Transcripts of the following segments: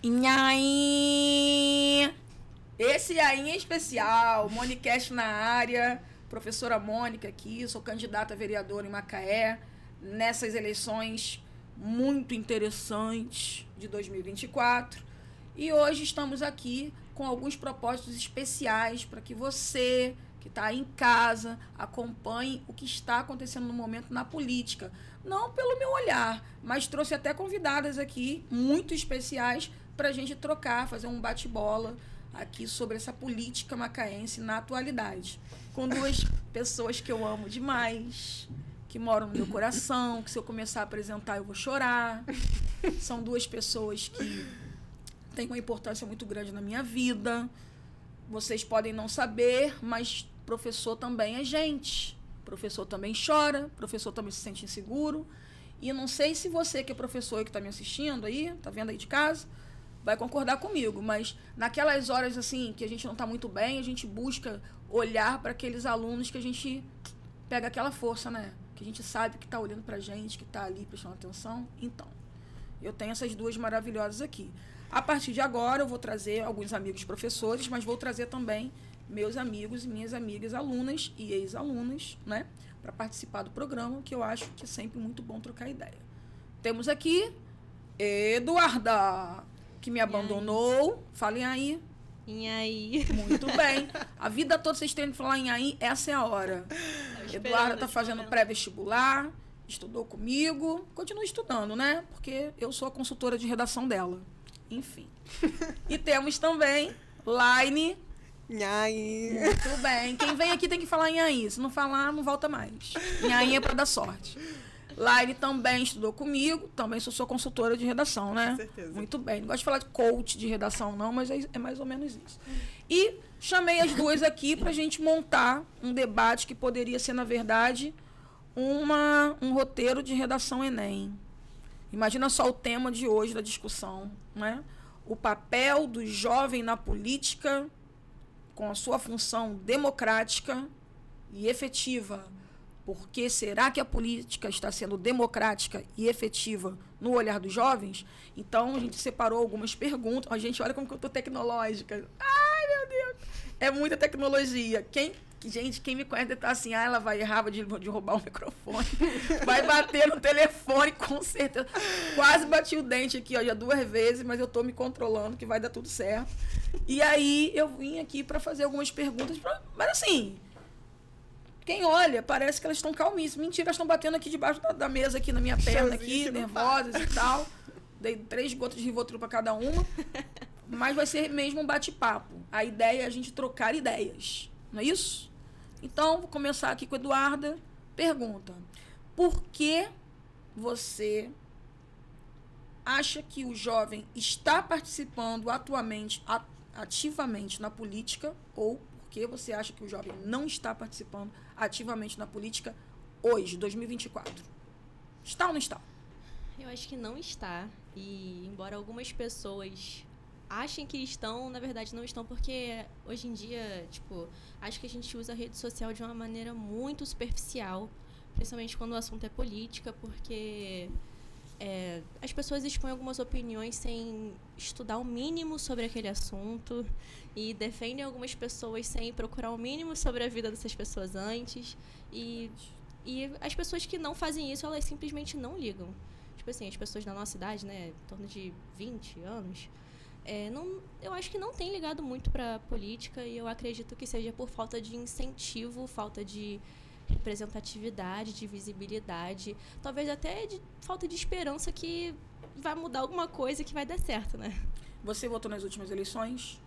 Inhaí! Esse aí é especial, Monicast na área, professora Mônica aqui, sou candidata a vereadora em Macaé, nessas eleições muito interessantes de 2024. E hoje estamos aqui com alguns propósitos especiais para que você, que está aí em casa, acompanhe o que está acontecendo no momento na política. Não pelo meu olhar, mas trouxe até convidadas aqui muito especiais para a gente trocar, fazer um bate-bola aqui sobre essa política macaense na atualidade. Com duas pessoas que eu amo demais, que moram no meu coração, que se eu começar a apresentar eu vou chorar. São duas pessoas que têm uma importância muito grande na minha vida. Vocês podem não saber, mas professor também é gente. Professor também chora, professor também se sente inseguro. E eu não sei se você que é professor e que está me assistindo aí, está vendo aí de casa, vai concordar comigo, mas naquelas horas assim que a gente não está muito bem, a gente busca olhar para aqueles alunos que a gente pega aquela força, né? Que a gente sabe que está olhando para a gente, que está ali prestando atenção. Então, eu tenho essas duas maravilhosas aqui. A partir de agora eu vou trazer alguns amigos professores, mas vou trazer também meus amigos e minhas amigas alunas e ex-alunas, né? Para participar do programa, que eu acho que é sempre muito bom trocar ideia. Temos aqui Eduarda, que me abandonou. Falem aí. Inhaí. Muito bem. A vida toda vocês têm que falar em aí, essa é a hora. Eduarda está fazendo pré-vestibular, estudou comigo, continua estudando, né? Porque eu sou a consultora de redação dela. Enfim. E temos também Laine. Inhaí. Muito bem. Quem vem aqui tem que falar Inhaí. Se não falar, não volta mais. Inhaí é para dar sorte. Laine também estudou comigo, também sou sua consultora de redação, né? Com certeza. Muito bem. Não gosto de falar de coach de redação, não, mas é mais ou menos isso. E chamei as duas aqui para a gente montar um debate que poderia ser, na verdade, um roteiro de redação Enem. Imagina só o tema de hoje da discussão, né? O papel do jovem na política com a sua função democrática e efetiva. Porque será que a política está sendo democrática e efetiva no olhar dos jovens? Então, a gente separou algumas perguntas. A gente, olha como que eu estou tecnológica. Ai, meu Deus! É muita tecnologia. Gente, quem me conhece está assim, ela vai errar de roubar o microfone. Vai bater no telefone, com certeza. Quase bati o dente aqui, ó, já 2 vezes, mas eu estou me controlando, que vai dar tudo certo. E aí, eu vim aqui para fazer algumas perguntas. Mas assim, quem olha, parece que elas estão calmíssimas. Mentira, elas estão batendo aqui debaixo da mesa, aqui na minha perna, aqui, nervosas e tal. Dei 3 gotas de Rivotril para cada uma. Mas vai ser mesmo um bate-papo. A ideia é a gente trocar ideias. Não é isso? Então, vou começar aqui com a Eduarda. Pergunta: por que você acha que o jovem está participando ativamente na política, ou por que você acha que o jovem não está participando ativamente na política hoje, 2024? Está ou não está? Eu acho que não está. E embora algumas pessoas achem que estão, na verdade não estão, porque hoje em dia, tipo, acho que a gente usa a rede social de uma maneira muito superficial, principalmente quando o assunto é política, porque as pessoas expõem algumas opiniões sem estudar o mínimo sobre aquele assunto e defendem algumas pessoas sem procurar o mínimo sobre a vida dessas pessoas antes. E as pessoas que não fazem isso, elas simplesmente não ligam. Tipo assim, as pessoas da nossa idade, né, em torno de 20 anos, eu acho que não tem ligado muito para política, e eu acredito que seja por falta de incentivo, falta de representatividade, de visibilidade, talvez até de falta de esperança que vai mudar alguma coisa que vai dar certo, né? Você votou nas últimas eleições?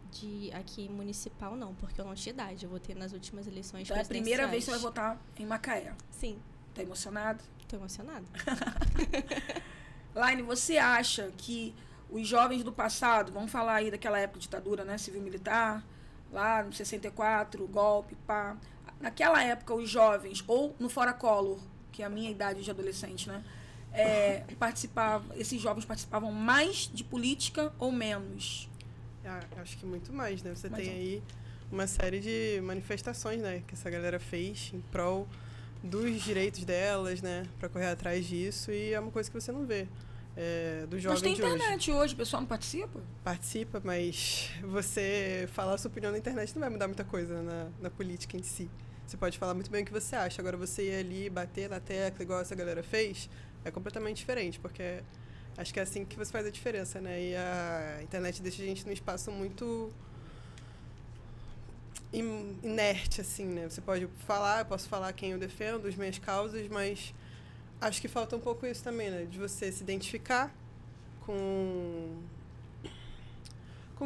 De aqui municipal, não, porque eu não tinha idade. Eu votei nas últimas eleições Então é a presidenciais. primeira vez que você vai votar em Macaé. Sim. Tá emocionado? Tô emocionada. Laine, você acha que os jovens do passado, vamos falar aí daquela época de ditadura, né, civil-militar, lá no 64, golpe, pá. Naquela época, os jovens, ou no Fora Collor, que é a minha idade de adolescente, né, esses jovens participavam mais de política ou menos? Acho que muito mais, né? Você tem aí uma série de manifestações, né, que essa galera fez em prol dos direitos delas, né, para correr atrás disso, e é uma coisa que você não vê. do jovem de hoje. Mas tem internet hoje, o pessoal não participa? Participa, mas você falar a sua opinião na internet não vai mudar muita coisa na política em si. Você pode falar muito bem o que você acha. Agora, você ir ali bater na tecla, igual essa galera fez, é completamente diferente, porque acho que é assim que você faz a diferença, né? E a internet deixa a gente num espaço muito inerte, assim, né? Você pode falar, eu posso falar quem eu defendo, as minhas causas, mas acho que falta um pouco isso também, né? De você se identificar com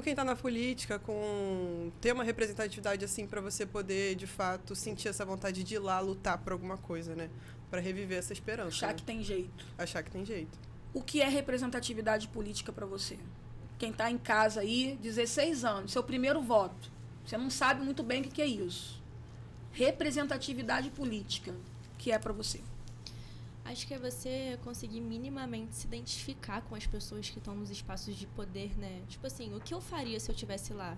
quem está na política, com ter uma representatividade assim para você poder, de fato, sentir essa vontade de ir lá lutar por alguma coisa, né? Para reviver essa esperança. Achar, né, que tem jeito. Achar que tem jeito. O que é representatividade política para você? Quem está em casa aí, 16 anos, seu primeiro voto. Você não sabe muito bem o que é isso. Representatividade política, o que é para você? Acho que é você conseguir minimamente se identificar com as pessoas que estão nos espaços de poder, né? Tipo assim, o que eu faria se eu estivesse lá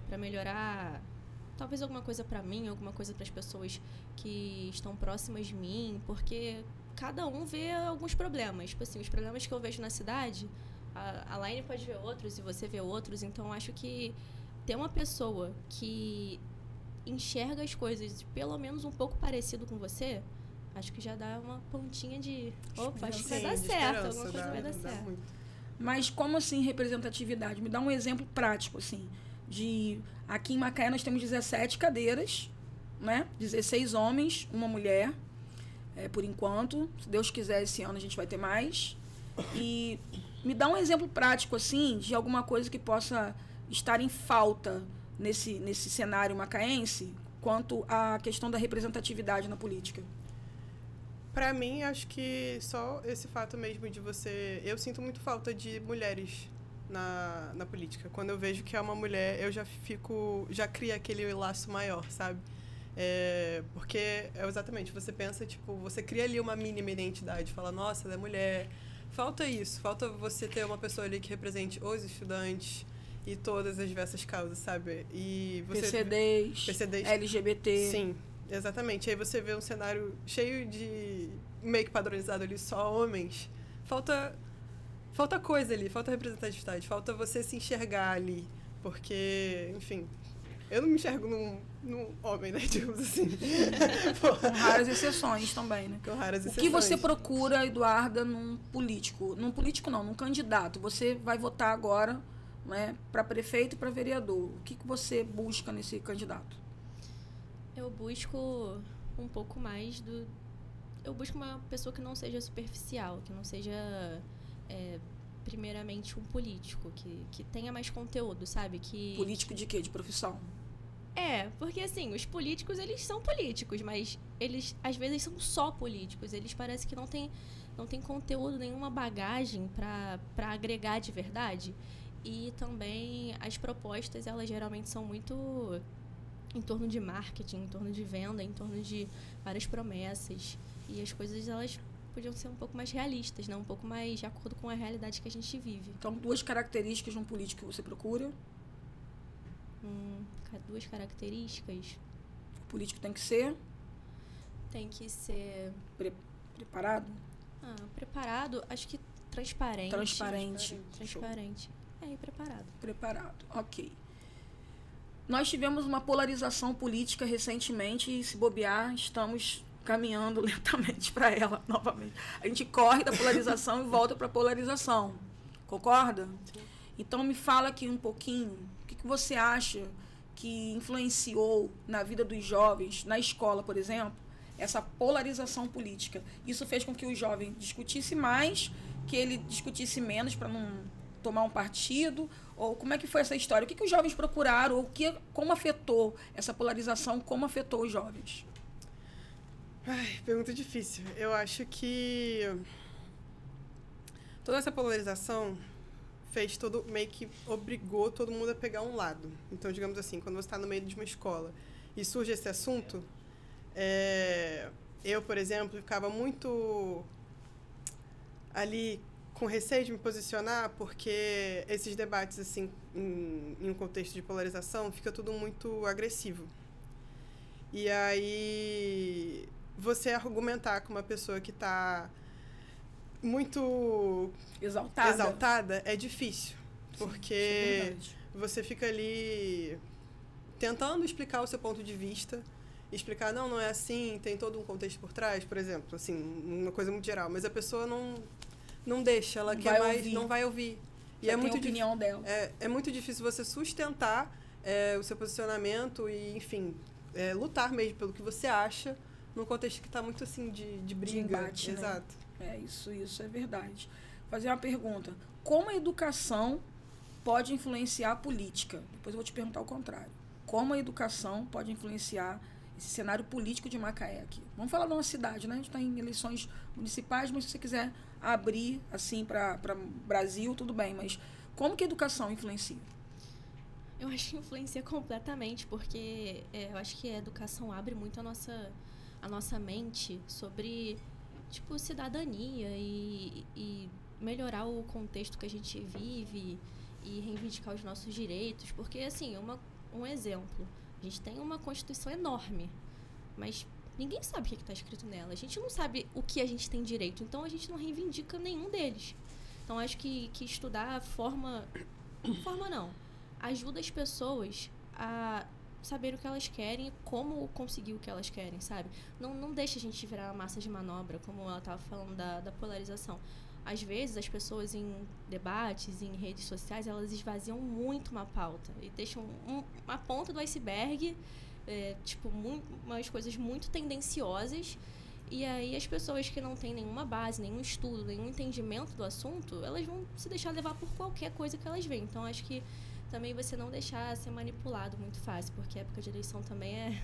para melhorar talvez alguma coisa para mim, alguma coisa para as pessoas que estão próximas de mim, porque cada um vê alguns problemas. Tipo assim, os problemas que eu vejo na cidade, a Laine pode ver outros e você vê outros, então acho que ter uma pessoa que enxerga as coisas pelo menos um pouco parecido com você, acho que já dá uma pontinha de opa, acho que vai dar certo, alguma coisa vai dar certo. Muito. Mas como assim representatividade? Me dá um exemplo prático, assim, de aqui em Macaé nós temos 17 cadeiras, né? 16 homens, uma mulher, por enquanto. Se Deus quiser, esse ano a gente vai ter mais. E me dá um exemplo prático, assim, de alguma coisa que possa estar em falta nesse cenário macaense quanto à questão da representatividade na política. Para mim, acho que só esse fato mesmo de você... Eu sinto muito falta de mulheres na política. Quando eu vejo que é uma mulher, eu já cria aquele laço maior, sabe? Porque exatamente, você pensa, tipo, você cria ali uma mínima identidade, fala, nossa, ela é mulher. Falta isso, falta você ter uma pessoa ali que represente os estudantes e todas as diversas causas, sabe? E você PCDs, LGBT. Sim. Exatamente. Aí você vê um cenário cheio de meio que padronizado ali, só homens. Falta coisa ali, falta representatividade, falta você se enxergar ali. Porque, enfim, eu não me enxergo num homem, né? Digamos assim. Com raras exceções também, né? Com raras exceções. O que você procura, Eduarda, num político? Num político não, num candidato. Você vai votar agora, né, para prefeito e para vereador. O que você busca nesse candidato? Eu busco um pouco mais do... Eu busco uma pessoa que não seja superficial, que não seja, primeiramente, um político, que tenha mais conteúdo, sabe? Político de quê? De profissão? Porque, assim, os políticos, eles são políticos, mas eles, às vezes, são só políticos. Eles parecem que não tem conteúdo, nenhuma bagagem para agregar de verdade. E também as propostas, elas geralmente são muito... em torno de marketing, em torno de venda, em torno de várias promessas. E as coisas, elas podiam ser um pouco mais realistas, né? Um pouco mais de acordo com a realidade que a gente vive. Então, 2 características de um político que você procura? 2 características. O político tem que ser? Tem que ser... Preparado? Preparado, acho que transparente. Transparente. E preparado. Preparado, ok. Nós tivemos uma polarização política recentemente e, se bobear, estamos caminhando lentamente para ela novamente. A gente corre da polarização e volta para a polarização. Concorda? Sim. Então, me fala aqui um pouquinho, o que você acha que influenciou na vida dos jovens, na escola, por exemplo, essa polarização política? Isso fez com que o jovem discutisse mais, que ele discutisse menos para não tomar um partido? Ou como é que foi essa história? O que os jovens procuraram? Ou como afetou essa polarização? Como afetou os jovens? Pergunta difícil. Eu acho que toda essa polarização meio que obrigou todo mundo a pegar um lado. Então, digamos assim, quando você está no meio de uma escola e surge esse assunto, eu, por exemplo, ficava muito ali com receio de me posicionar, porque esses debates, assim, em um contexto de polarização, fica tudo muito agressivo. E aí, você argumentar com uma pessoa que está muito exaltada, é difícil. Porque é você fica ali tentando explicar o seu ponto de vista, explicar, não é assim, tem todo um contexto por trás, por exemplo, assim, uma coisa muito geral, mas a pessoa não deixa, ela quer mais, não vai ouvir. E é muito opinião dela. É muito difícil você sustentar o seu posicionamento e, enfim, lutar mesmo pelo que você acha, num contexto que está muito assim de briga. De embate, exato. Né? Isso é verdade. Vou fazer uma pergunta. Como a educação pode influenciar a política? Depois eu vou te perguntar o contrário. Como a educação pode influenciar esse cenário político de Macaé aqui? Vamos falar de uma cidade, né? A gente está em eleições municipais, mas se você quiser abrir assim para Brasil, tudo bem. Mas como que a educação influencia? Eu acho que influencia completamente, porque eu acho que a educação abre muito a nossa mente sobre, tipo, cidadania e melhorar o contexto que a gente vive e reivindicar os nossos direitos. Porque, assim, um exemplo, a gente tem uma Constituição enorme, mas ninguém sabe o que está escrito nela. A gente não sabe o que a gente tem direito, então a gente não reivindica nenhum deles. Então, acho que estudar ajuda as pessoas a saber o que elas querem e como conseguir o que elas querem, sabe? Não deixa a gente virar massa de manobra, como ela estava falando da polarização. Às vezes, as pessoas em debates, em redes sociais, elas esvaziam muito uma pauta e deixam uma ponta do iceberg, umas coisas muito tendenciosas. E aí, as pessoas que não têm nenhuma base, nenhum estudo, nenhum entendimento do assunto, elas vão se deixar levar por qualquer coisa que elas veem. Então, acho que também você não deixar ser manipulado muito fácil, porque a época de eleição também é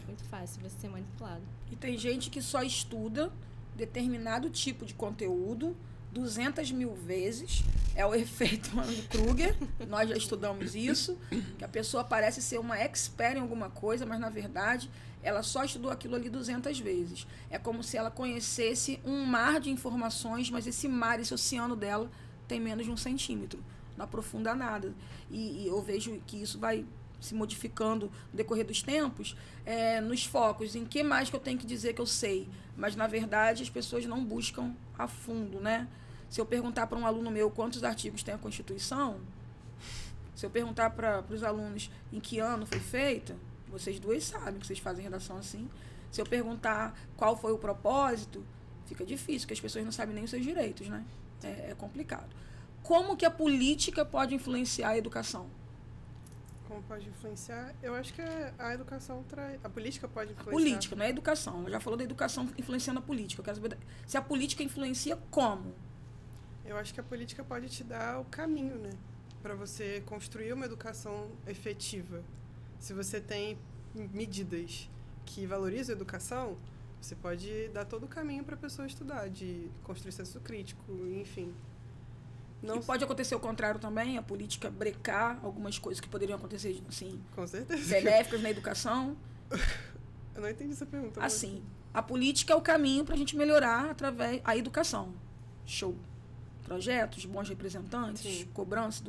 muito fácil você ser manipulado. E tem gente que só estuda determinado tipo de conteúdo 200.000 vezes. É o efeito Dunning-Kruger. Nós já estudamos isso, que a pessoa parece ser uma expert em alguma coisa, mas, na verdade, ela só estudou aquilo ali 200 vezes. É como se ela conhecesse um mar de informações, mas esse mar, esse oceano dela, tem menos de 1 centímetro. Não aprofunda nada. E eu vejo que isso vai se modificando no decorrer dos tempos, nos focos, em que mais que eu tenho que dizer que eu sei. Mas, na verdade, as pessoas não buscam a fundo, né? Se eu perguntar para um aluno meu quantos artigos tem a Constituição, se eu perguntar para os alunos em que ano foi feita, vocês duas sabem que vocês fazem redação assim. Se eu perguntar qual foi o propósito, fica difícil, porque as pessoas não sabem nem os seus direitos, né? É complicado. Como que a política pode influenciar a educação? Como pode influenciar? Eu acho que a educação traz... A política pode influenciar. A política, não é a educação. Eu já falou da educação influenciando a política. Eu quero saber se a política influencia como? Eu acho que a política pode te dar o caminho, né? Para você construir uma educação efetiva. Se você tem medidas que valorizam a educação, você pode dar todo o caminho para a pessoa estudar, de construir senso crítico, enfim. Não... E pode acontecer o contrário também, a política brecar algumas coisas que poderiam acontecer, assim, com certeza, benéficas na educação. Eu não entendi essa pergunta. Assim, a política é o caminho para a gente melhorar através da educação. Show. Projetos, bons representantes, sim, cobrança.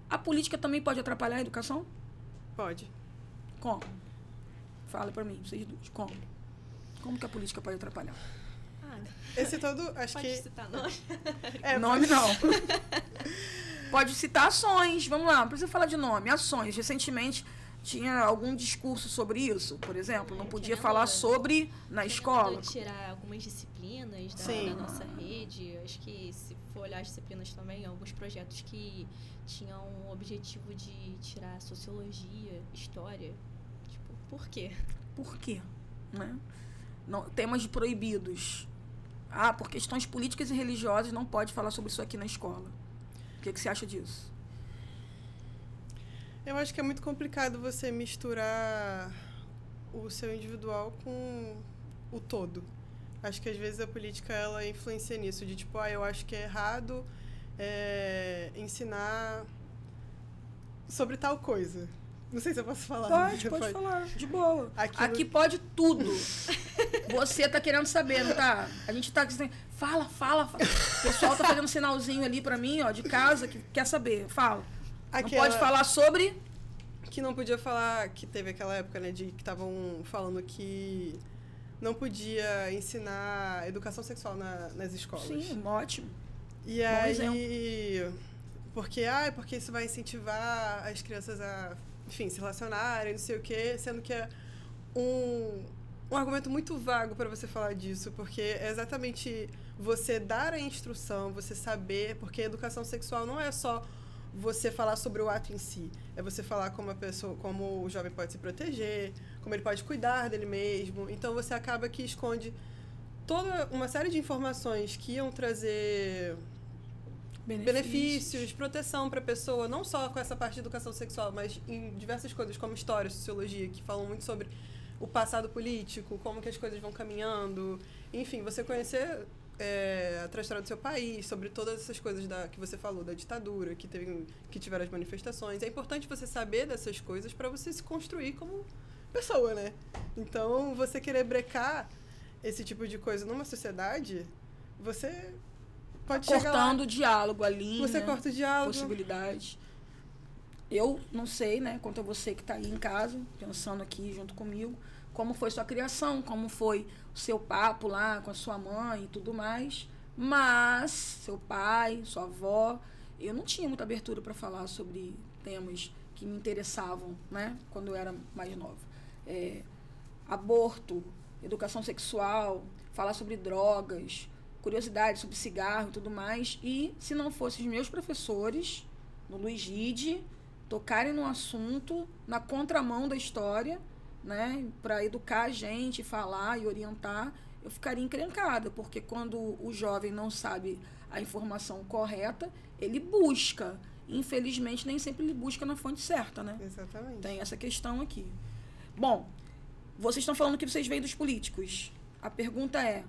A política também pode atrapalhar a educação? Pode. Como? Fala para mim, vocês dois. Como? Como que a política pode atrapalhar? Esse todo, acho pode que... Pode citar nome? Nome não. Pode citar ações. Vamos lá, não precisa falar de nome. Ações. Recentemente tinha algum discurso sobre isso, por exemplo. Não podia falar sobre na escola. Tirar algumas disciplinas da nossa rede. Acho que se for olhar as disciplinas também, alguns projetos que tinham o objetivo de tirar sociologia, história. Tipo, por quê? Por quê? Né? Não, temas proibidos. Por questões políticas e religiosas não pode falar sobre isso aqui na escola. O que você acha disso? Eu acho que é muito complicado você misturar o seu individual com o todo. Acho que às vezes a política ela influencia nisso, de tipo, eu acho que é errado ensinar sobre tal coisa. Não sei se eu posso falar. Pode falar, de boa. Aqui pode tudo. Você tá querendo saber, não tá? A gente tá dizendo, fala. O pessoal tá fazendo sinalzinho ali pra mim, ó, de casa, que quer saber. Fala. Não pode falar sobre... Que não podia falar, que teve aquela época, né, de que estavam falando que não podia ensinar educação sexual nas escolas. Sim, ótimo. E aí, porque isso vai incentivar as crianças a, enfim, se relacionarem, não sei o quê, sendo que é um argumento muito vago para você falar disso, porque é exatamente você dar a instrução, você saber, porque a educação sexual não é só você falar sobre o ato em si, é você falar como o jovem pode se proteger, como ele pode cuidar dele mesmo. Então você acaba que esconde toda uma série de informações que iam trazer benefícios, proteção para a pessoa, não só com essa parte de educação sexual, mas em diversas coisas como história, sociologia, que falam muito sobre o passado político, como que as coisas vão caminhando. Enfim, você conhecer a trajetória do seu país, sobre todas essas coisas que você falou, da ditadura, que tiveram as manifestações. É importante você saber dessas coisas para você se construir como pessoa, né? Então, você querer brecar esse tipo de coisa numa sociedade, você pode chegar lá... Cortando o diálogo ali, você corta o diálogo. Possibilidades. Eu não sei, né, quanto a você que está aí em casa, pensando aqui junto comigo, como foi sua criação, como foi o seu papo lá com a sua mãe e tudo mais. Mas seu pai, sua avó, eu não tinha muita abertura para falar sobre temas que me interessavam, né, quando eu era mais nova. Aborto, educação sexual, falar sobre drogas, curiosidade sobre cigarro e tudo mais. E se não fossem os meus professores, no Luiz Ride, tocarem no assunto, na contramão da história, né, para educar a gente, falar e orientar, eu ficaria encrencada, porque quando o jovem não sabe a informação correta, ele busca. Infelizmente, nem sempre ele busca na fonte certa, né? Exatamente. Tem essa questão aqui. Bom, vocês estão falando que vocês veem dos políticos. A pergunta é,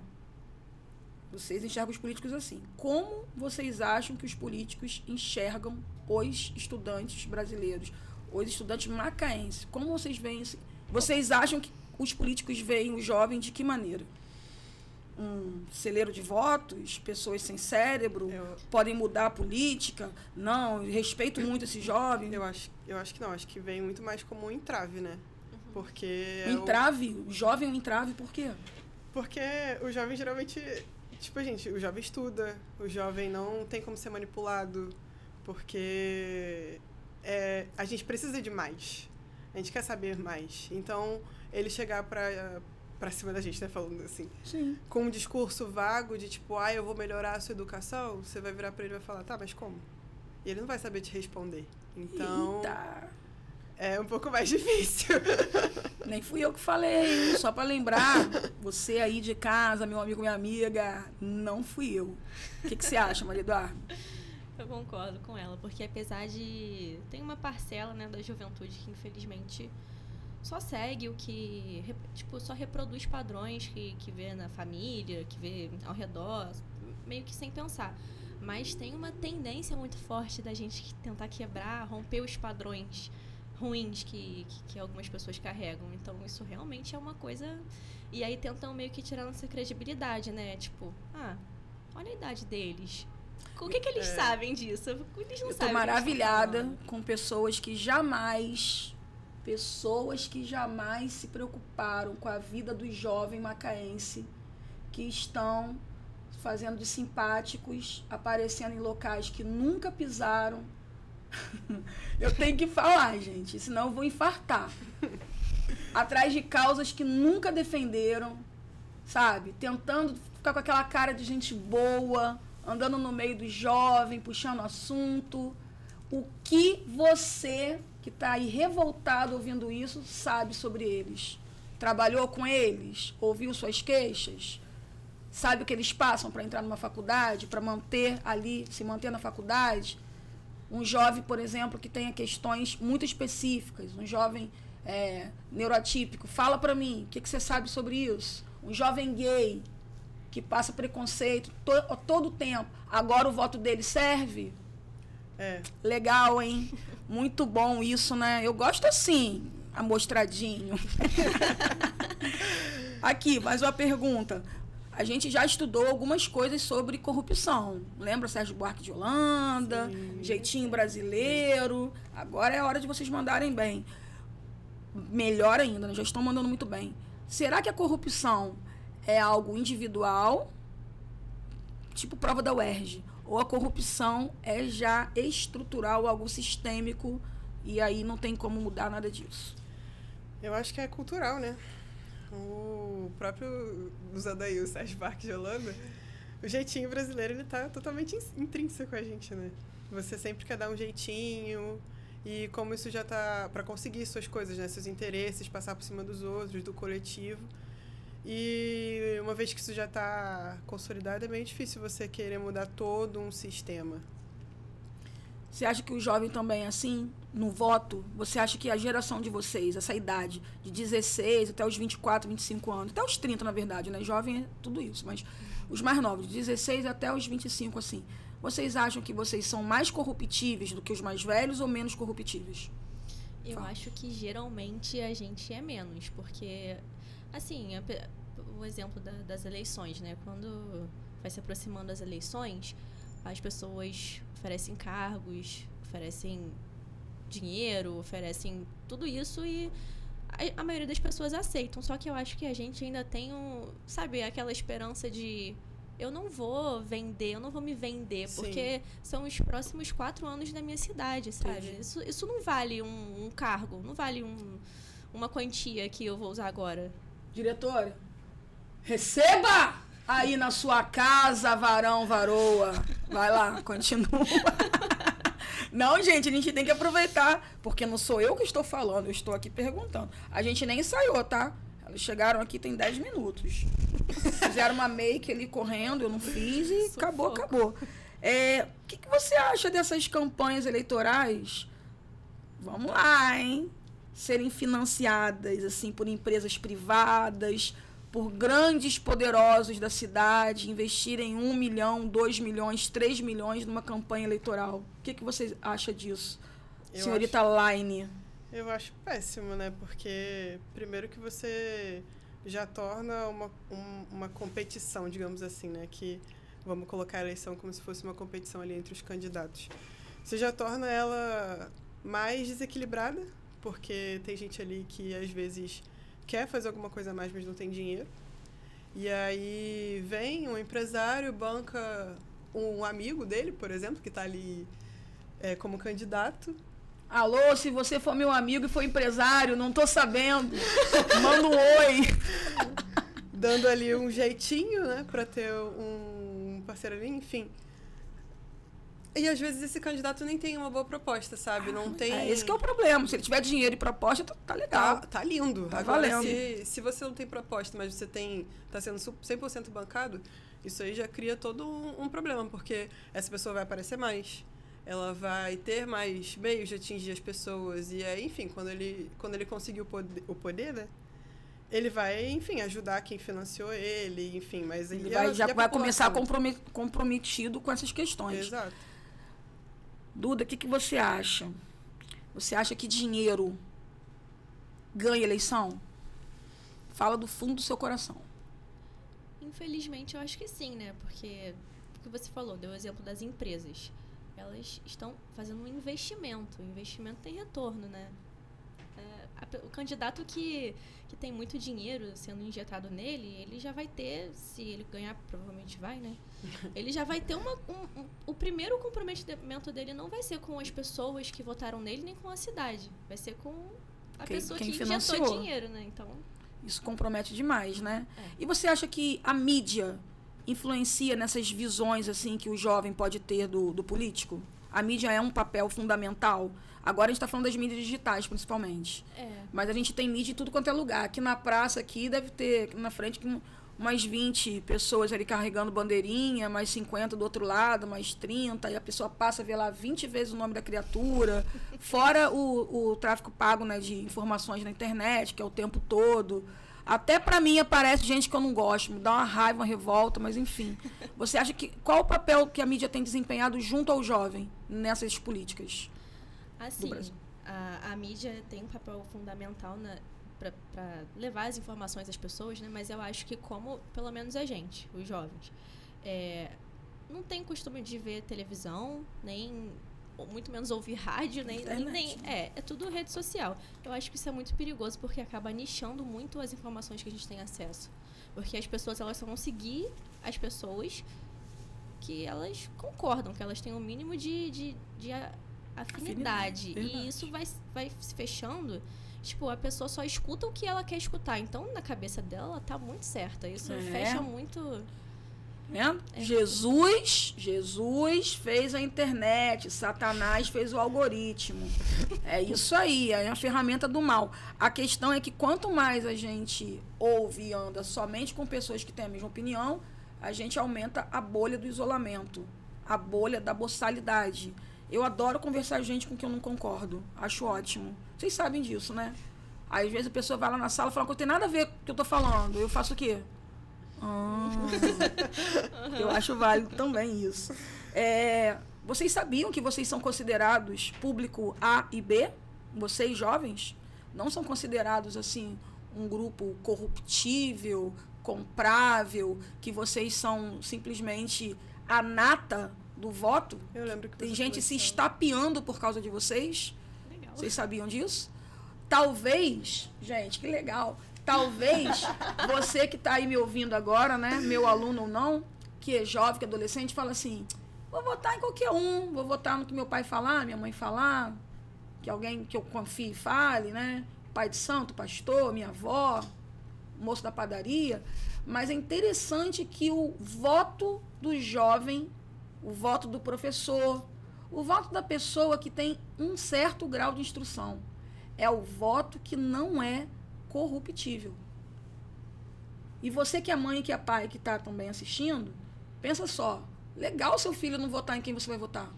vocês enxergam os políticos assim. Como vocês acham que os políticos enxergam os estudantes brasileiros, os estudantes macaenses? Como vocês veem isso? Vocês acham que os políticos veem o jovem de que maneira? Um celeiro de votos? Pessoas sem cérebro? Podem mudar a política? Não, respeito muito esse jovem. Eu acho que não. Acho que vem muito mais como um entrave, né? Porque... Entrave? O jovem é um entrave por quê? Porque o jovem geralmente... Tipo, o jovem estuda, o jovem não tem como ser manipulado, porque a gente precisa de mais, a gente quer saber mais. Então, ele chegar pra cima da gente, né, falando assim, sim, com um discurso vago de tipo, eu vou melhorar a sua educação, você vai virar pra ele e vai falar, tá, mas como? E ele não vai saber te responder. Então, eita, é um pouco mais difícil. Nem fui eu que falei, só para lembrar, você aí de casa, meu amigo, minha amiga, não fui eu. O que você acha, Maria Eduarda? Eu concordo com ela, porque apesar de... Tem uma parcela, né, da juventude que, infelizmente, só segue o que... Tipo, só reproduz padrões que vê na família, que vê ao redor, meio que sem pensar. Mas tem uma tendência muito forte da gente tentar quebrar, romper os padrões ruins que algumas pessoas carregam. Então, isso realmente é uma coisa... E aí tentam meio que tirar nossa credibilidade, né? Tipo, olha a idade deles. O que eles sabem disso? Eles não sabem. Eu tô maravilhada com pessoas que jamais se preocuparam com a vida do jovem macaense, que estão fazendo de simpáticos, aparecendo em locais que nunca pisaram. Eu tenho que falar, gente, senão eu vou infartar. Atrás de causas que nunca defenderam, sabe? Tentando ficar com aquela cara de gente boa, andando no meio do jovem, puxando assunto. O que você, que está aí revoltado ouvindo isso, sabe sobre eles? Trabalhou com eles? Ouviu suas queixas? Sabe o que eles passam para entrar numa faculdade, para se manter na faculdade? Um jovem, por exemplo, que tenha questões muito específicas, um jovem neuroatípico, fala para mim, o que você sabe sobre isso? Um jovem gay, que passa preconceito todo o tempo, agora o voto dele serve? Legal, hein? Muito bom isso, né? Eu gosto assim, amostradinho. Aqui, mais uma pergunta. A gente já estudou algumas coisas sobre corrupção. Lembra Sérgio Buarque de Holanda? Sim. Jeitinho brasileiro. Agora é a hora de vocês mandarem bem. Melhor ainda, né? Já estão mandando muito bem. Será que a corrupção é algo individual, tipo prova da UERJ, ou a corrupção é já estrutural, algo sistêmico, e aí não tem como mudar nada disso? Eu acho que é cultural, né? O próprio Zadaí, o Sérgio Parque de Holanda, o jeitinho brasileiro, ele tá totalmente intrínseco a gente, né? Você sempre quer dar um jeitinho, e como isso já tá para conseguir suas coisas, né? Seus interesses, passar por cima dos outros, do coletivo. E uma vez que isso já está consolidado, é bem difícil você querer mudar todo um sistema. Você acha que o jovem também é assim, no voto? Você acha que a geração de vocês, essa idade, de 16 até os 24, 25 anos, até os 30, na verdade, né? Jovem é tudo isso, mas os mais novos, de 16 até os 25, assim, vocês acham que vocês são mais corruptíveis do que os mais velhos ou menos corruptíveis? Eu acho que geralmente a gente é menos, porque, assim, o exemplo das eleições, né? Quando vai se aproximando das eleições, as pessoas oferecem cargos, oferecem dinheiro, oferecem tudo isso e a maioria das pessoas aceitam. Só que eu acho que a gente ainda tem sabe, aquela esperança de eu não vou vender, eu não vou me vender, Sim. porque são os próximos 4 anos da minha cidade, sabe? Isso não vale um cargo, não vale uma quantia que eu vou usar agora. Diretora, receba aí na sua casa, varão, varoa. Vai lá, continua. Não, gente, a gente tem que aproveitar, porque não sou eu que estou falando, eu estou aqui perguntando. A gente nem ensaiou, tá? Elas chegaram aqui tem 10 minutos. Fizeram uma make ali correndo, eu não fiz e acabou. O que você acha dessas campanhas eleitorais? Vamos lá, hein? Serem financiadas, assim, por empresas privadas, por grandes poderosos da cidade, investirem 1 milhão, 2 milhões, 3 milhões numa campanha eleitoral. O que você acha disso, senhorita Laine? Eu acho péssimo, né? Porque, primeiro que você já torna uma competição, digamos assim, né? Que vamos colocar a eleição como se fosse uma competição ali entre os candidatos. Você já torna ela mais desequilibrada, porque tem gente ali que, às vezes, quer fazer alguma coisa a mais, mas não tem dinheiro. E aí vem um empresário, banca um amigo dele, por exemplo, que está ali como candidato. Alô, se você for meu amigo e for empresário, não tô sabendo. Manda um oi. Dando ali um jeitinho, né, para ter um parceiro ali, enfim. E às vezes esse candidato nem tem uma boa proposta, sabe? Não tem... Esse que é o problema. Se ele tiver dinheiro e proposta, tá legal. Tá lindo. Tá Agora, valendo. se você não tem proposta, mas você tá sendo 100% bancado, isso aí já cria todo um problema, porque essa pessoa vai aparecer mais, ela vai ter mais meios de atingir as pessoas, e aí, enfim, quando ele conseguir o poder, né? Ele vai, enfim, ajudar quem financiou ele, enfim, mas... Ele vai começar comprometido com essas questões. Exato. Duda, o que você acha? Você acha que dinheiro ganha eleição? Fala do fundo do seu coração. Infelizmente, eu acho que sim, né? Porque o que você falou, deu o exemplo das empresas. Elas estão fazendo um investimento. O investimento tem retorno, né? O candidato que tem muito dinheiro sendo injetado nele, ele já vai ter, se ele ganhar, provavelmente vai, né? Ele já vai ter o primeiro comprometimento dele não vai ser com as pessoas que votaram nele, nem com a cidade. Vai ser com a pessoa que injetou dinheiro, né? Então, isso compromete demais, né? É. E você acha que a mídia influencia nessas visões assim que o jovem pode ter do político? A mídia é um papel fundamental. Agora a gente está falando das mídias digitais, principalmente. Mas a gente tem mídia em tudo quanto é lugar. Aqui na praça, aqui deve ter, aqui na frente, umas 20 pessoas ali carregando bandeirinha, mais 50 do outro lado, mais 30, e a pessoa passa a ver lá 20 vezes o nome da criatura. Fora o tráfico pago, né, de informações na internet, que é o tempo todo. Até pra mim aparece gente que eu não gosto, me dá uma raiva, uma revolta, mas enfim. Você acha que qual o papel que a mídia tem desempenhado junto ao jovem nessas políticas? Assim, a mídia tem um papel fundamental para levar as informações às pessoas, né? Mas eu acho que como, pelo menos a gente, os jovens, não tem costume de ver televisão, nem muito menos ouvir rádio, é tudo rede social. Eu acho que isso é muito perigoso porque acaba nichando muito as informações que a gente tem acesso. Porque as pessoas, elas só vão seguir as pessoas que elas concordam, que elas têm um mínimo de afinidade. E isso vai se fechando. Tipo, a pessoa só escuta o que ela quer escutar. Então, na cabeça dela, ela tá muito certa. Isso fecha muito... Jesus fez a internet, Satanás fez o algoritmo. É isso aí, é a ferramenta do mal. A questão é que quanto mais a gente ouve e anda somente com pessoas que têm a mesma opinião, a gente aumenta a bolha do isolamento, a bolha da boçalidade. Eu adoro conversar com gente com quem eu não concordo. Acho ótimo. Vocês sabem disso, né? Às vezes a pessoa vai lá na sala e fala que não tem nada a ver com o que eu tô falando. Eu faço o quê? Eu acho válido também isso. Vocês sabiam que vocês são considerados público A e B? Vocês, jovens, não são considerados, assim, um grupo corruptível, comprável, que vocês são simplesmente a nata do voto? Eu lembro que tem gente se estapeando por causa de vocês. Legal. Vocês sabiam disso? Talvez, gente, que legal. Talvez você que está aí me ouvindo agora, né, meu aluno ou não, que é jovem, que é adolescente, fala assim, vou votar em qualquer um, vou votar no que meu pai falar, minha mãe falar, que alguém que eu confie fale, né, pai de santo, pastor, minha avó, moço da padaria. Mas é interessante que o voto do jovem, o voto do professor, o voto da pessoa que tem um certo grau de instrução, é o voto que não é corruptível. E você que é mãe e que é pai, que está também assistindo, pensa só, legal seu filho não votar em quem você vai votar.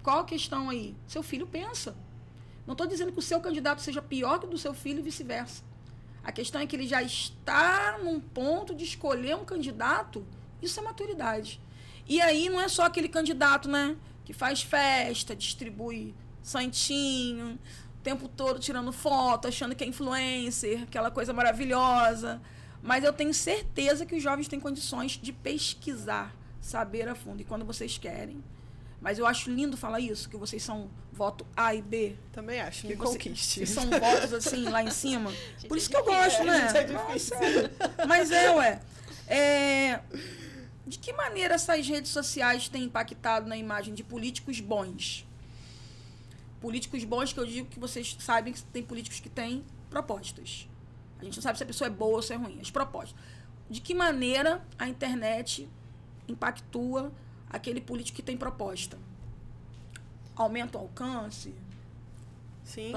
Qual a questão aí? Seu filho pensa. Não estou dizendo que o seu candidato seja pior que o do seu filho e vice-versa. A questão é que ele já está num ponto de escolher um candidato. Isso é maturidade. E aí não é só aquele candidato, né, que faz festa, distribui santinho, o tempo todo tirando foto, achando que é influencer, aquela coisa maravilhosa. Mas eu tenho certeza que os jovens têm condições de pesquisar, saber a fundo. E quando vocês querem. Mas eu acho lindo falar isso, que vocês são voto A e B. Também acho, que conquiste. São votos assim, lá em cima. Por isso que eu gosto, né? É difícil. Mas de que maneira essas redes sociais têm impactado na imagem de políticos bons? Políticos bons, que eu digo que vocês sabem que tem políticos que têm propostas. A gente não sabe se a pessoa é boa ou se é ruim. As propostas. De que maneira a internet impactua aquele político que tem proposta? Aumenta o alcance? Sim,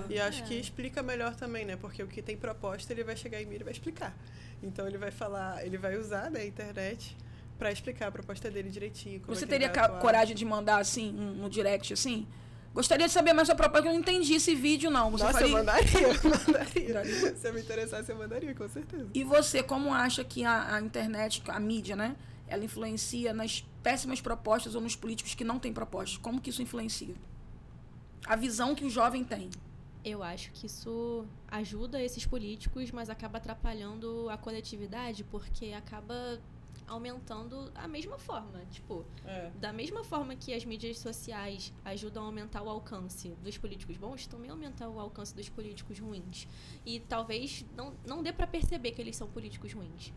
e acho que explica melhor também, né? Porque o que tem proposta, ele vai chegar em mim e vai explicar. Então, ele vai falar, ele vai usar, né, a internet para explicar a proposta dele direitinho. Você teria coragem de mandar, assim, no direct, assim? Gostaria de saber mais sua proposta, que eu não entendi esse vídeo, não. Você Nossa, faria? eu mandaria. Se eu me interessasse, eu mandaria, com certeza. E você, como acha que a internet, a mídia, né, ela influencia nas péssimas propostas ou nos políticos que não têm propostas? Como que isso influencia? A visão que o jovem tem. Eu acho que isso ajuda esses políticos, mas acaba atrapalhando a coletividade, porque acaba aumentando a mesma forma. Tipo, da mesma forma que as mídias sociais ajudam a aumentar o alcance dos políticos bons, também aumentar o alcance dos políticos ruins. E talvez não dê para perceber que eles são políticos ruins.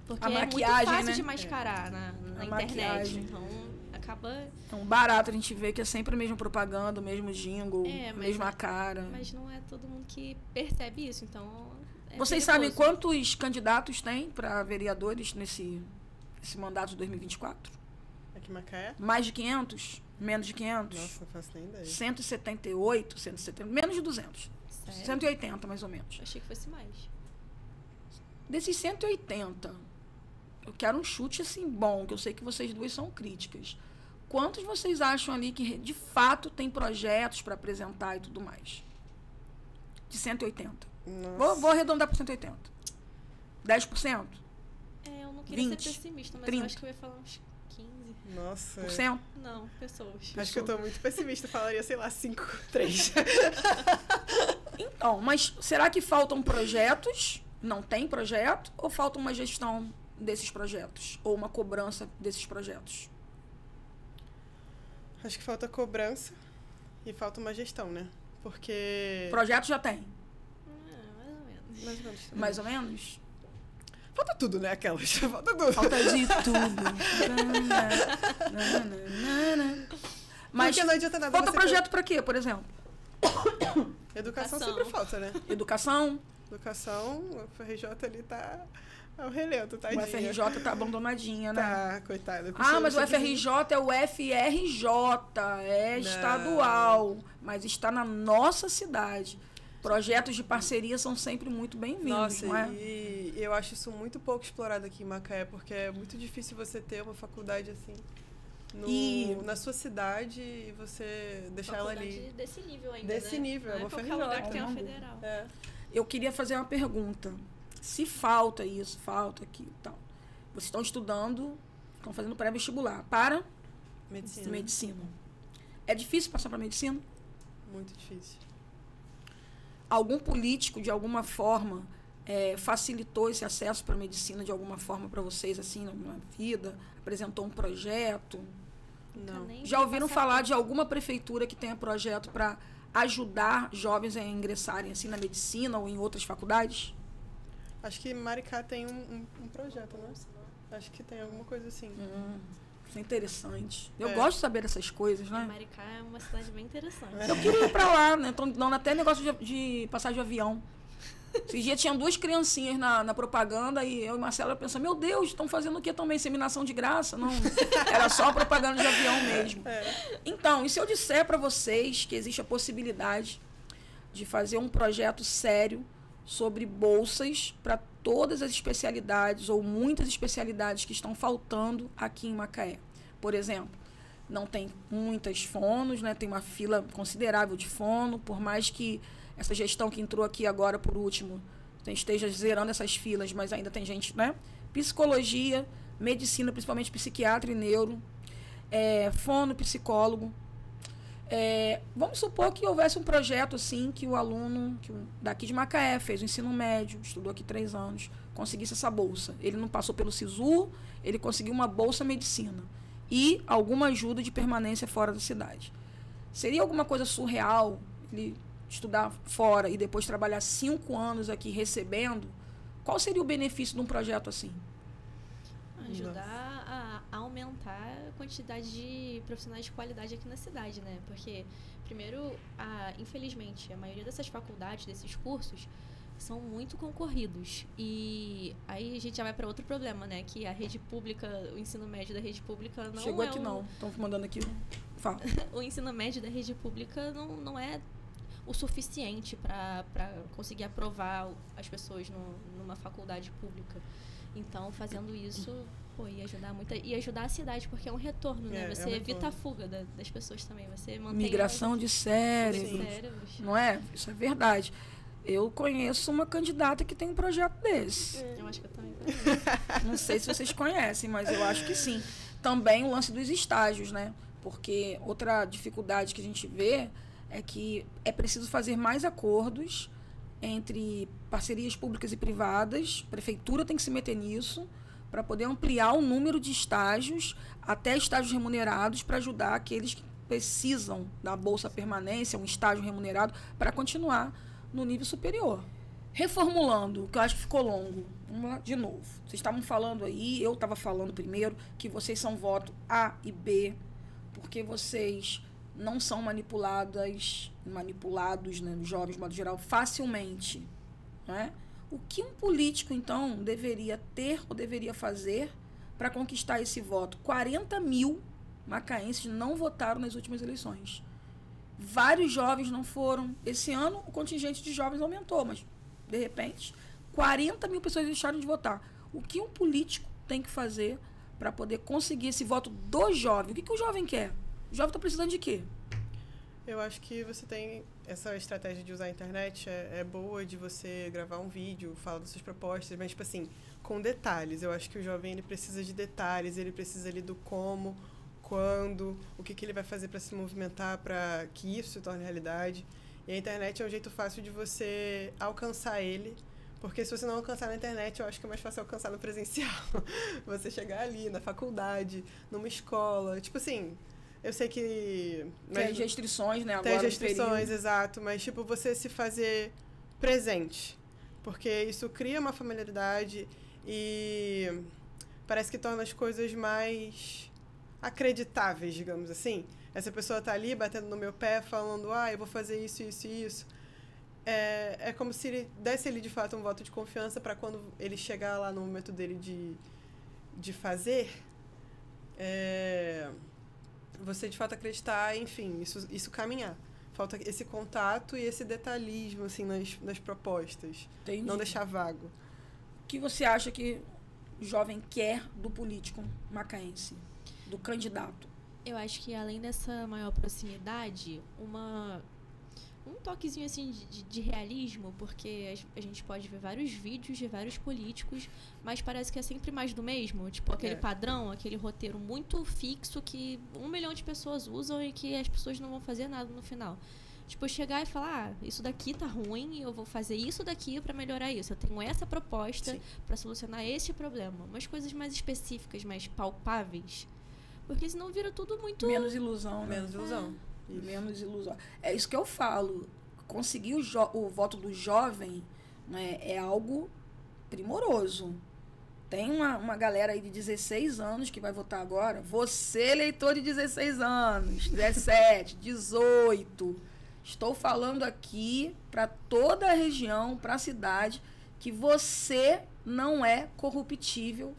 Porque é muito fácil, né, de mascarar na internet. Maquiagem. Então, acaba... É um barato a gente ver que é sempre a mesma propaganda, o mesmo jingle, a mesma cara. Mas não é todo mundo que percebe isso, então... Vocês sabem quantos candidatos tem para vereadores nesse mandato de 2024? Aqui em Macaé? Mais de 500? Menos de 500? Nossa, não faço nem ideia. 178, 170, menos de 200. Sério? 180, mais ou menos. Eu achei que fosse mais. Desses 180, eu quero um chute assim bom, que eu sei que vocês duas são críticas. Quantos vocês acham ali que de fato tem projetos para apresentar e tudo mais? De 180. Vou arredondar para 180. 10%? Eu não queria 20, ser pessimista, mas 30. eu acho que eu ia falar uns 15. Nossa. Por cento? Não, pessoas. Acho que eu tô muito pessimista, falaria, sei lá, 5, 3. Então, mas será que faltam projetos? Não tem projeto? Ou falta uma gestão desses projetos? Ou uma cobrança desses projetos? Acho que falta cobrança e falta uma gestão, né? Porque... Projeto já tem. Mais ou menos. Mais ou menos. Mais ou menos? Falta tudo, né? Aquelas. Falta tudo. Falta de tudo. Mas Porque não adianta nada falta você projeto pra quê, por exemplo? Educação Educação. sempre falta, né? Educação. Educação, o FRJ ali tá ao relento, O tadinha. FRJ tá abandonadinha, né? Tá, coitada. Ah, mas o Precisa- FRJ é o FRJ, é estadual, mas está na nossa cidade. Projetos de parceria são sempre muito bem-vindos, Nossa, não é? e eu acho isso muito pouco explorado aqui em Macaé, porque é muito difícil você ter uma faculdade assim na sua cidade e você deixar ela Faculdade ali. desse nível ainda, Desse né? nível, é Não uma qualquer FRJ, lugar que tem uma não. federal. É. Eu queria fazer uma pergunta. Se falta isso, falta aquilo e tal. Vocês estão estudando, estão fazendo pré-vestibular para Medicina. medicina. É difícil passar para medicina? Muito difícil. Algum político, de alguma forma, facilitou esse acesso para medicina de alguma forma para vocês, assim, na vida? Apresentou um projeto? Não. Nem Já ouviram passar falar por- de alguma prefeitura que tenha projeto para ajudar jovens a ingressarem assim na medicina ou em outras faculdades? Acho que Maricá tem um projeto, né? Acho que tem alguma coisa assim. Isso é interessante. Eu É. gosto de saber dessas coisas, né? Maricá é uma cidade bem interessante. Eu queria ir pra lá, né? Estão dando até negócio de passagem de avião. Esses dias tinham 2 criancinhas na propaganda e eu e Marcela pensamos, meu Deus, estão fazendo o que também? Inseminação de graça? Não, era só propaganda de avião mesmo. Então, e se eu disser para vocês que existe a possibilidade de fazer um projeto sério sobre bolsas para todas as especialidades ou muitas especialidades que estão faltando aqui em Macaé? Por exemplo, não tem muitas fonos, né? Tem uma fila considerável de fono, por mais que essa gestão que entrou aqui agora por último esteja zerando essas filas, mas ainda tem gente, né? Psicologia, medicina, principalmente psiquiatra e neuro, fono, psicólogo. Vamos supor que houvesse um projeto assim, que o aluno daqui de Macaé fez o ensino médio, estudou aqui 3 anos, conseguisse essa bolsa. Ele não passou pelo SISU, ele conseguiu uma bolsa medicina e alguma ajuda de permanência fora da cidade. Seria alguma coisa surreal ele estudar fora e depois trabalhar 5 anos aqui recebendo? Qual seria o benefício de um projeto assim? Ajudar a aumentar a quantidade de profissionais de qualidade aqui na cidade, né? Porque, primeiro, infelizmente, a maioria dessas faculdades, desses cursos, são muito concorridos. E aí a gente já vai para outro problema, né? Que a rede pública, o ensino médio da rede pública não Chegou é aqui o- não, estão mandando aqui. Fala. O ensino médio da rede pública não é o suficiente para conseguir aprovar as pessoas numa faculdade pública. Então, fazendo isso, ia ajudar muito. E ajudar a cidade, porque é um retorno, né? É Você um evita retorno. a fuga das pessoas também. Você mantém Migração de os cérebros, cérebros. não é? Isso é verdade. Eu conheço uma candidata que tem um projeto desse. Eu acho que eu também. Não sei se vocês conhecem, mas eu acho que sim. Também o lance dos estágios, né? Porque outra dificuldade que a gente vê é que é preciso fazer mais acordos entre parcerias públicas e privadas. A prefeitura tem que se meter nisso para poder ampliar o número de estágios, até estágios remunerados, para ajudar aqueles que precisam da Bolsa Permanência, um estágio remunerado, para continuar no nível superior. Reformulando, que eu acho que ficou longo. Vamos lá de novo. Vocês estavam falando aí, eu estava falando primeiro, que vocês são voto A e B, porque vocês não são manipulados, né, os jovens, de modo geral, facilmente. Não é? O que um político, então, deveria ter ou deveria fazer para conquistar esse voto? 40 mil macaenses não votaram nas últimas eleições. Vários jovens não foram. Esse ano, o contingente de jovens aumentou, mas, de repente, 40 mil pessoas deixaram de votar. O que um político tem que fazer para poder conseguir esse voto do jovem? O que o jovem quer? O jovem está precisando de quê? Eu acho que você tem essa estratégia de usar a internet, é boa de você gravar um vídeo, falar das suas propostas, mas, tipo assim, com detalhes. Eu acho que o jovem ele precisa de detalhes, ele precisa ali do como, quando, o que ele vai fazer para se movimentar para que isso se torne realidade. E a internet é um jeito fácil de você alcançar ele, porque se você não alcançar na internet, eu acho que é mais fácil alcançar no presencial. Você chegar ali, na faculdade, numa escola, tipo assim... Eu sei que... Tem as restrições, né? Agora, tem as restrições, exato. Mas, tipo, você se fazer presente. Porque isso cria uma familiaridade e parece que torna as coisas mais acreditáveis, digamos assim. Essa pessoa tá ali batendo no meu pé, falando, eu vou fazer isso, isso e isso. É como se ele desse ele, de fato, um voto de confiança para quando ele chegar lá no momento dele de fazer... você de fato acreditar, enfim, isso caminhar. Falta esse contato e esse detalhismo assim nas propostas. Entendi. Não deixar vago. O que você acha que o jovem quer do político macaense, do candidato? Eu acho que além dessa maior proximidade, um toquezinho assim de realismo, porque a gente pode ver vários vídeos de vários políticos, mas parece que é sempre mais do mesmo, tipo aquele padrão, aquele roteiro muito fixo que 1 milhão de pessoas usam e que as pessoas não vão fazer nada no final. Tipo, chegar e falar, isso daqui tá ruim, eu vou fazer isso daqui para melhorar isso. Eu tenho essa proposta para solucionar esse problema. Umas coisas mais específicas, mais palpáveis. Porque senão vira tudo muito... Menos ilusão, né? Menos ilusão. Menos ilusão. É isso que eu falo. Conseguir o voto do jovem, né, é algo primoroso. Tem uma galera aí de 16 anos que vai votar agora. Você, eleitor de 16 anos, 17, 18. Estou falando aqui para toda a região, para a cidade, que você não é corruptível.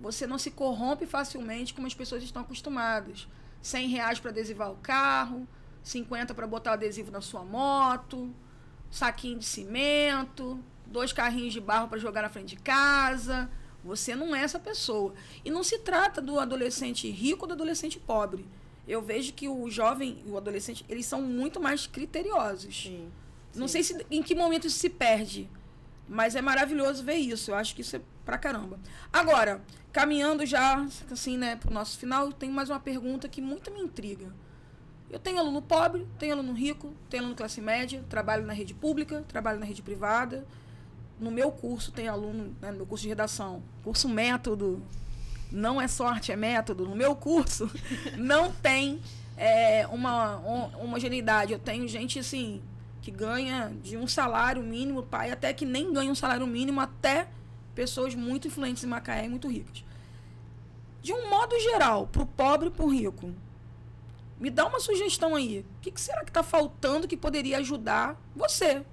Você não se corrompe facilmente como as pessoas estão acostumadas. R$100 para adesivar o carro, 50 para botar o adesivo na sua moto, saquinho de cimento, 2 carrinhos de barro para jogar na frente de casa. Você não é essa pessoa. E não se trata do adolescente rico ou do adolescente pobre. Eu vejo que o jovem e o adolescente, eles são muito mais criteriosos. Sim. Não sei em que momento isso se perde, mas é maravilhoso ver isso. Eu acho que isso é pra caramba. Agora, caminhando já, assim, né, pro nosso final, eu tenho mais uma pergunta que muito me intriga. Eu tenho aluno pobre, tenho aluno rico, tenho aluno classe média, trabalho na rede pública, trabalho na rede privada. No meu curso tem aluno, né, no meu curso de redação, curso método, não é sorte, é método. No meu curso não tem uma homogeneidade. Eu tenho gente, assim, que ganha de um salário mínimo, pai, até que nem ganha um salário mínimo, até pessoas muito influentes em Macaé e muito ricas. De um modo geral, pro pobre e pro rico, me dá uma sugestão aí. O que será que está faltando que poderia ajudar você,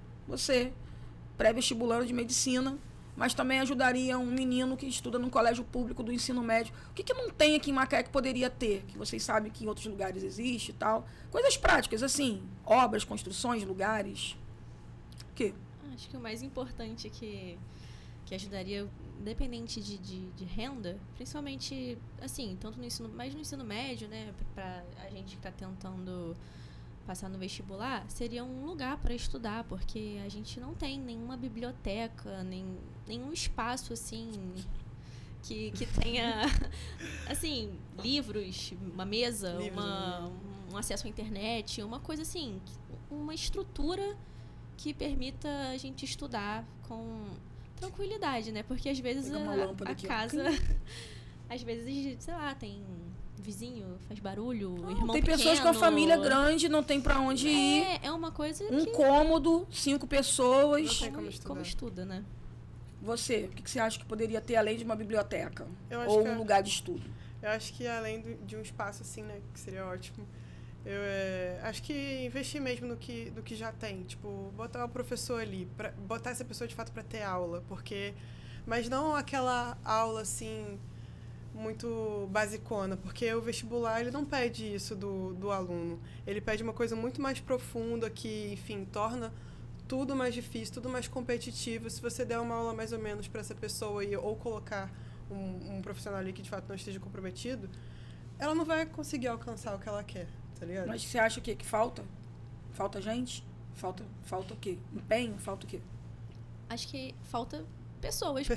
pré-vestibulando de medicina, mas também ajudaria um menino que estuda num colégio público do ensino médio? O que não tem aqui em Macaé que poderia ter? Que vocês sabem que em outros lugares existe e tal. Coisas práticas, assim, obras, construções, lugares. O quê? Acho que o mais importante que ajudaria, independente de renda, principalmente, assim, tanto no ensino, mais no ensino médio, né, para a gente que está tentando passar no vestibular, seria um lugar para estudar, porque a gente não tem nenhuma biblioteca, nenhum espaço, assim, que tenha, assim, livros, uma mesa, um acesso à internet, uma coisa assim, uma estrutura que permita a gente estudar com tranquilidade, né? Porque às vezes a casa, às vezes, sei lá, tem vizinho, faz barulho, irmão tem pequeno. pessoas com a família grande, não tem pra onde ir. É uma coisa um cômodo, 5 pessoas. Não tem como estuda, né? Você, o que você acha que poderia ter além de uma biblioteca? Ou um lugar de estudo? Eu acho que além de um espaço assim, né, que seria ótimo, eu acho que investir mesmo no que já tem. Tipo, botar o professor ali, botar essa pessoa de fato para ter aula. Mas não aquela aula assim muito basicona, porque o vestibular ele não pede isso do aluno. Ele pede uma coisa muito mais profunda que, enfim, torna tudo mais difícil, tudo mais competitivo. Se você der uma aula mais ou menos para essa pessoa ou colocar um profissional ali que de fato não esteja comprometido, ela não vai conseguir alcançar o que ela quer, tá ligado? Mas você acha que falta? Falta gente? Falta o quê? Empenho? Falta o quê? Acho que falta professores.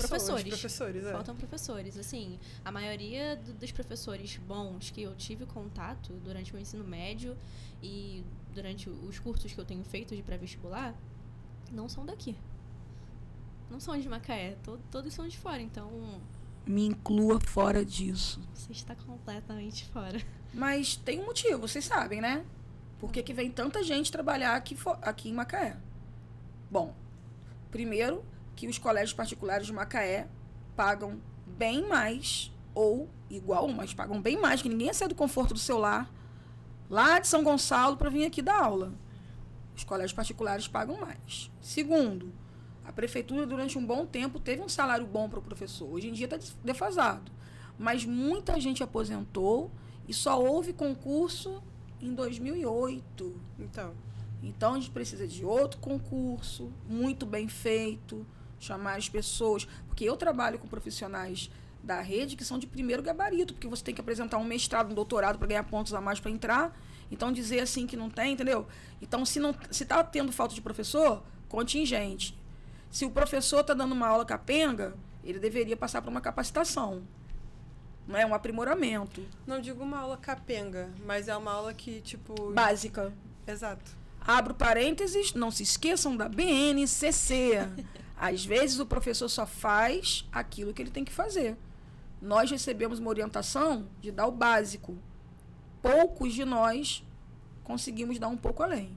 Faltam professores. Assim, a maioria dos professores bons que eu tive contato durante o meu ensino médio e durante os cursos que eu tenho feito de pré-vestibular, não são daqui. Não são de Macaé. Todos são de fora. Então, me inclua fora disso. Você está completamente fora. Mas tem um motivo, vocês sabem, né? Por que vem tanta gente trabalhar aqui em Macaé? Bom, primeiro que os colégios particulares de Macaé pagam bem mais, ou igual, mas pagam bem mais, que ninguém sai do conforto do seu lar, lá de São Gonçalo, para vir aqui dar aula. Os colégios particulares pagam mais. Segundo, a prefeitura, durante um bom tempo, teve um salário bom para o professor. Hoje em dia está defasado. Mas muita gente aposentou e só houve concurso em 2008. Então, a gente precisa de outro concurso, muito bem feito, chamar as pessoas. Porque eu trabalho com profissionais da rede que são de primeiro gabarito, porque você tem que apresentar um mestrado, um doutorado para ganhar pontos a mais para entrar. Então, dizer assim que não tem, entendeu? Então, se está tendo falta de professor, contingente. Se o professor está dando uma aula capenga, ele deveria passar por uma capacitação. Não é um aprimoramento. Não digo uma aula capenga, mas é uma aula que, tipo... básica. Exato. Abro parênteses, não se esqueçam da BNCC. Às vezes o professor só faz aquilo que ele tem que fazer. Nós recebemos uma orientação de dar o básico. Poucos de nós conseguimos dar um pouco além.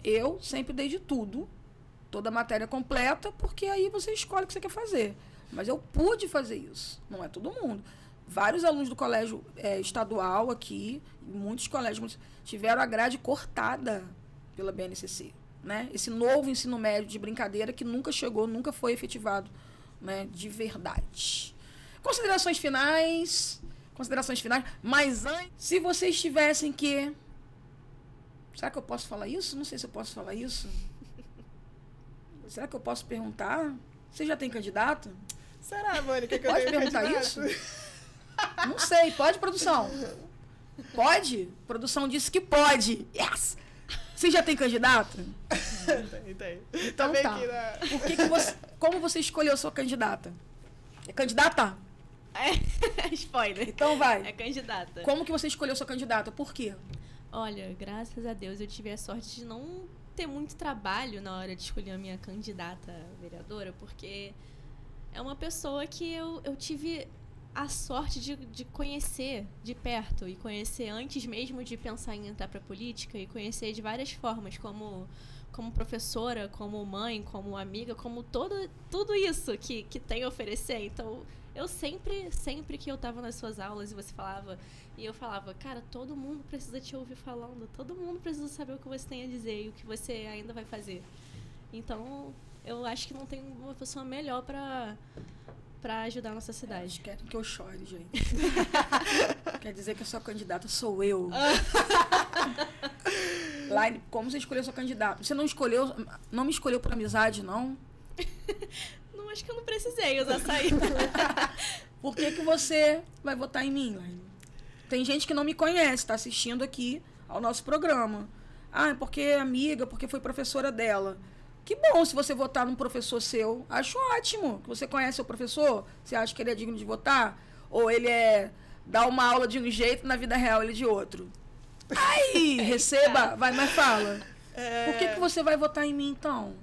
Eu sempre dei de tudo, toda a matéria completa, porque aí você escolhe o que você quer fazer. Mas eu pude fazer isso, não é todo mundo. Vários alunos do colégio estadual aqui, muitos colégios, tiveram a grade cortada pela BNCC. Né? Esse novo ensino médio de brincadeira que nunca chegou, nunca foi efetivado, né, de verdade. Considerações finais, mas antes, se vocês tivessem que... Será que eu posso falar isso? Não sei se eu posso falar isso. Será que eu posso perguntar? Você já tem candidato? Será, Mônica, que eu pode tenho perguntar candidato? Isso? Não sei, pode, produção? Pode? Produção disse que pode. Yes! Você já tem candidato? Tem. Então tá. Como você escolheu sua candidata? É candidata? Spoiler. Então vai. É candidata. Como que você escolheu sua candidata? Por quê? Olha, graças a Deus eu tive a sorte de não ter muito trabalho na hora de escolher a minha candidata vereadora, porque é uma pessoa que eu tive a sorte de conhecer de perto e conhecer antes mesmo de pensar em entrar para a política e conhecer de várias formas, como professora, como mãe, como amiga, como tudo isso que tem a oferecer. Então, eu sempre que eu estava nas suas aulas e você falava, e eu falava, cara, todo mundo precisa te ouvir falando, todo mundo precisa saber o que você tem a dizer e o que você ainda vai fazer. Então, eu acho que não tem uma pessoa melhor para ajudar a nossa cidade. Eles querem que eu chore, gente. Quer dizer que a sua candidata sou eu. Laine, como você escolheu a sua candidata? Você não me escolheu por amizade, não? Não, acho que eu não precisei usar saída. Por que você vai votar em mim, Laine? Tem gente que não me conhece, está assistindo aqui ao nosso programa. Ah, porque é amiga, porque foi professora dela. Que bom se você votar num professor seu. Acho ótimo que você conhece o professor. Você acha que ele é digno de votar? Ou ele dá uma aula de um jeito, na vida real ele de outro? Ai, receba. Vai, mas fala. Por que você vai votar em mim, então?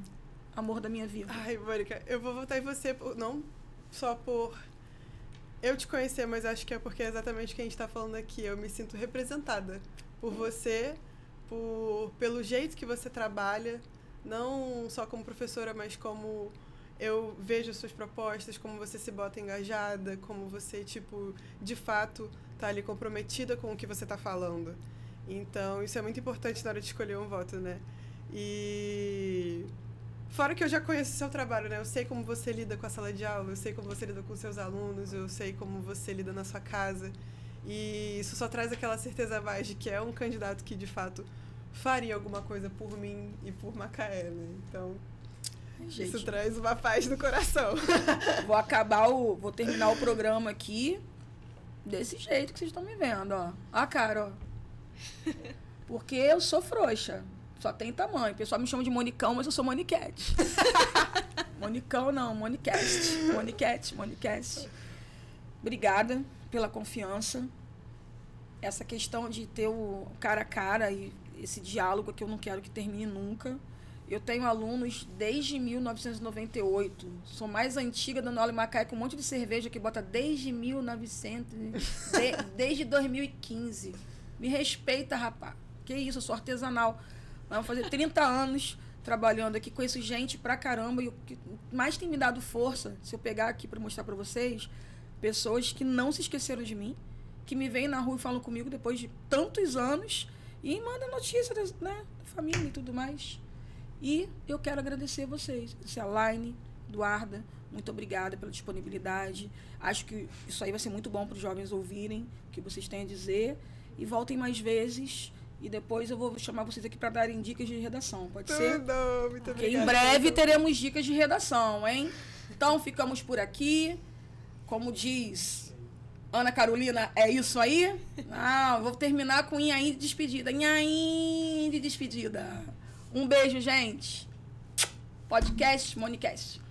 Amor da minha vida. Ai, Mônica, eu vou votar em você não só por eu te conhecer, mas acho que é porque é exatamente o que a gente está falando aqui. Eu me sinto representada por você, pelo jeito que você trabalha, não só como professora, mas como eu vejo suas propostas, como você se bota engajada, como você, de fato, tá ali comprometida com o que você tá falando. Então, isso é muito importante na hora de escolher um voto, né? E fora que eu já conheço o seu trabalho, né? Eu sei como você lida com a sala de aula, eu sei como você lida com seus alunos, eu sei como você lida na sua casa. E isso só traz aquela certeza a mais de que é um candidato que, de fato, faria alguma coisa por mim e por Macaé, né? Então, gente, isso traz uma paz no coração. Vou terminar o programa aqui desse jeito que vocês estão me vendo, ó. A cara, ó. Porque eu sou frouxa. Só tem tamanho. O pessoal me chama de Monicão, mas eu sou Moniquete. Monicão não, Monicast. Monicast. Obrigada pela confiança. Essa questão de ter o cara a cara e esse diálogo que eu não quero que termine nunca. Eu tenho alunos desde 1998. Sou mais antiga dando aula em Macaé com um monte de cerveja que bota desde 1900, desde 2015. Me respeita, rapaz. Que isso, eu sou artesanal. Vou fazer 30 anos trabalhando aqui. Conheço gente pra caramba. E o que mais tem me dado força, se eu pegar aqui pra mostrar pra vocês, pessoas que não se esqueceram de mim, que me veem na rua e falam comigo depois de tantos anos e mandam notícia da família e tudo mais. E eu quero agradecer vocês, a Laine, Eduarda, muito obrigada pela disponibilidade. Acho que isso aí vai ser muito bom para os jovens ouvirem o que vocês têm a dizer. E voltem mais vezes. E depois eu vou chamar vocês aqui para darem dicas de redação, pode ser? Não, muito Porque obrigada. em breve teremos dicas de redação, hein? Então ficamos por aqui. Como diz Ana Carolina, é isso aí? Não, vou terminar com Inhaim de despedida. Inhaim de despedida. Um beijo, gente. Podcast, Monicast.